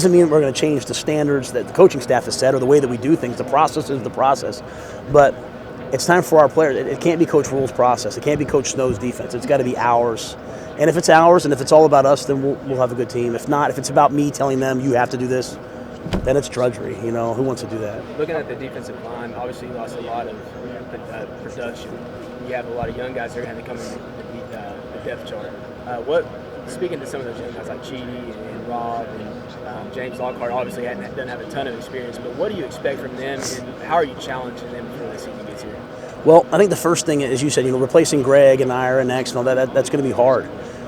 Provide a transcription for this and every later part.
doesn't mean we're going to change the standards that the coaching staff has set or the way that we do things. The process is the process. But it's time for our players. It can't be Coach Rhule's process. It can't be Coach Snow's defense. It's got to be ours. And if it's ours and if it's all about us, then we'll have a good team. If not, if it's about me telling them you have to do this, then it's drudgery. You know, who wants to do that? Looking at the defensive line, obviously you lost a lot of production. You have a lot of young guys that are going to come in and the depth chart. Speaking to some of those young guys like Cheedy and Rob and James Lockhart, obviously doesn't have a ton of experience, but what do you expect from them and how are you challenging them before the season gets here? Well, I think the first thing, as you said, replacing Greg and Ira and X and all that's going to be hard.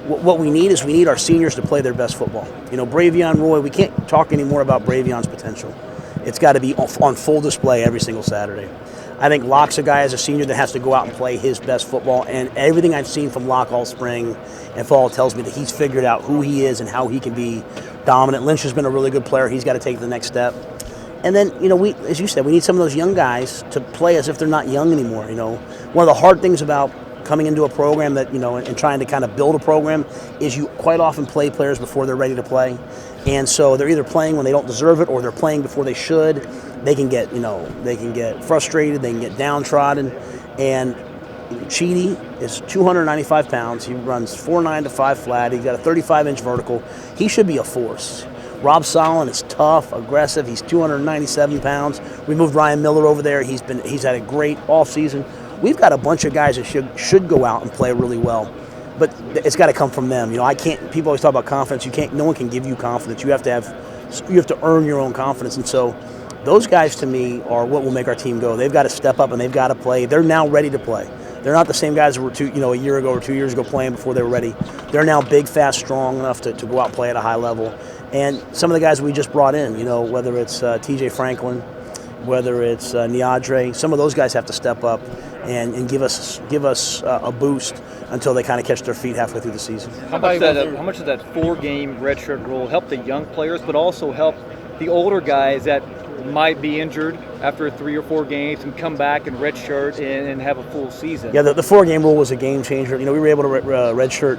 What we need is our seniors to play their best football. Bravion Roy, we can't talk anymore about Bravion's potential. It's got to be on full display every single Saturday. I think Locke's a guy as a senior that has to go out and play his best football, and everything I've seen from Locke all spring and fall tells me that he's figured out who he is and how he can be dominant. Lynch has been a really good player. He's got to take the next step. And then, we, as you said, we need some of those young guys to play as if they're not young anymore. One of the hard things about coming into a program that, and trying to kind of build a program is you quite often play players before they're ready to play. And so they're either playing when they don't deserve it or they're playing before they should. They can get, they can get frustrated, they can get downtrodden. And Cheedy is 295 pounds. He runs 4.9 to 5 flat. He's got a 35-inch vertical. He should be a force. Rob Solon is tough, aggressive. He's 297 pounds. We moved Ryan Miller over there. He's had a great offseason. We've got a bunch of guys that should go out and play really well, but it's got to come from them. I can't. People always talk about confidence. No one can give you confidence. You have to earn your own confidence. And so, those guys to me are what will make our team go. They've got to step up and they've got to play. They're now ready to play. They're not the same guys that were a year ago or 2 years ago playing before they were ready. They're now big, fast, strong enough to go out and play at a high level. And some of the guys we just brought in, whether it's T.J. Franklin, whether it's Niadre, some of those guys have to step up and give us a boost until they kind of catch their feet halfway through the season. How much does that 4-game redshirt rule help the young players, but also help the older guys that might be injured after 3 or 4 games and come back and redshirt and have a full season? Yeah, the 4-game rule was a game changer. We were able to redshirt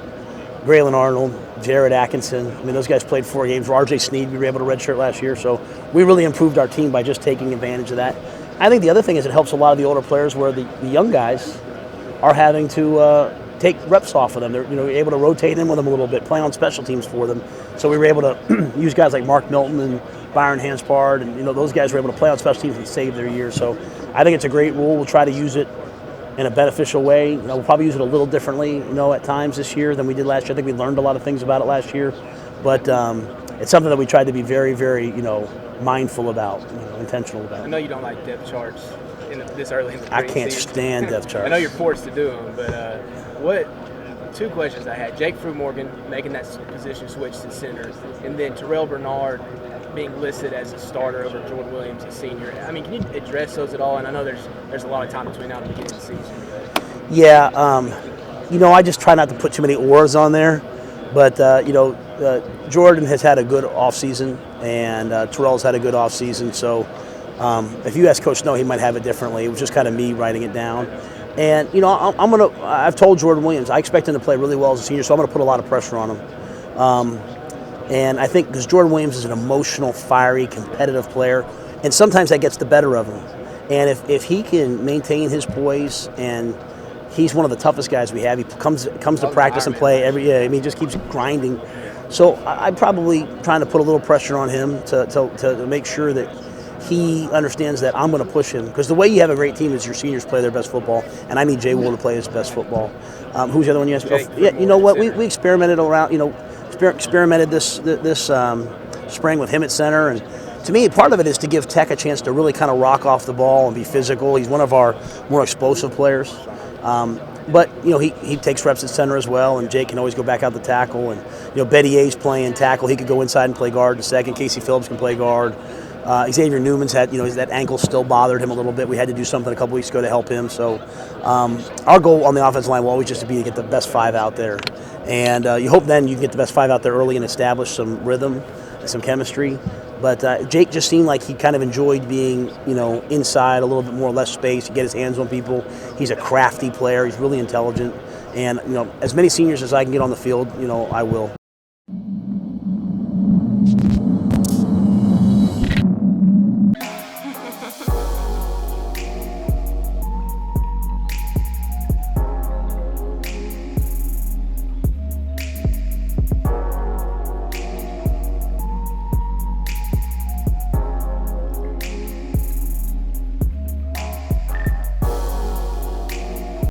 Braylon Arnold, Jared Atkinson. Those guys played 4 games. R.J. Sneed, we were able to redshirt last year. So we really improved our team by just taking advantage of that. I think the other thing is it helps a lot of the older players where the young guys are having to take reps off of them. They're able to rotate in with them a little bit, play on special teams for them. So we were able to use guys like Mark Milton and Byron Hanspard, and those guys were able to play on special teams and save their year. So I think it's a great rule. We'll try to use it in a beneficial way. We'll probably use it a little differently, at times this year than we did last year. I think we learned a lot of things about it last year, but it's something that we tried to be very, very, mindful about, intentional about. I know you don't like depth charts this early in the I can't stand depth charts. I know you're forced to do them, but 2 questions I had. Jake Fruit-Morgan making that position switch to center, and then Terrell Bernard being listed as a starter over Jordan Williams, a senior. Can you address those at all? And I know there's a lot of time between now and the beginning of the season. Yeah, I just try not to put too many ors on there. But, Jordan has had a good offseason, and Terrell's had a good offseason. So if you ask Coach Snow, he might have it differently. It was just kind of me writing it down. And, I've told Jordan Williams, I expect him to play really well as a senior, so I'm going to put a lot of pressure on him. And I think because Jordan Williams is an emotional, fiery, competitive player, and sometimes that gets the better of him. And if he can maintain his poise, and he's one of the toughest guys we have. He comes to practice and play every day. He just keeps grinding. So I'm probably trying to put a little pressure on him to make sure that he understands that I'm going to push him. Because the way you have a great team is your seniors play their best football, and I need Jay Wool to play his best football. Who's the other one you asked? You know what? We experimented around. Experimented this spring with him at center, and to me, part of it is to give Tech a chance to really kind of rock off the ball and be physical. He's one of our more explosive players. But, he takes reps at center as well, and Jake can always go back out the tackle. And, Bettier's playing tackle. He could go inside and play guard in second. Casey Phillips can play guard. Xavier Newman's had, that ankle still bothered him a little bit. We had to do something a couple weeks ago to help him. So our goal on the offensive line will always just be to get the best 5 out there. And you hope then you can get the best 5 out there early and establish some rhythm and some chemistry. But Jake just seemed like he kind of enjoyed being, inside a little bit more, less space, to get his hands on people. He's a crafty player. He's really intelligent. And, as many seniors as I can get on the field, I will.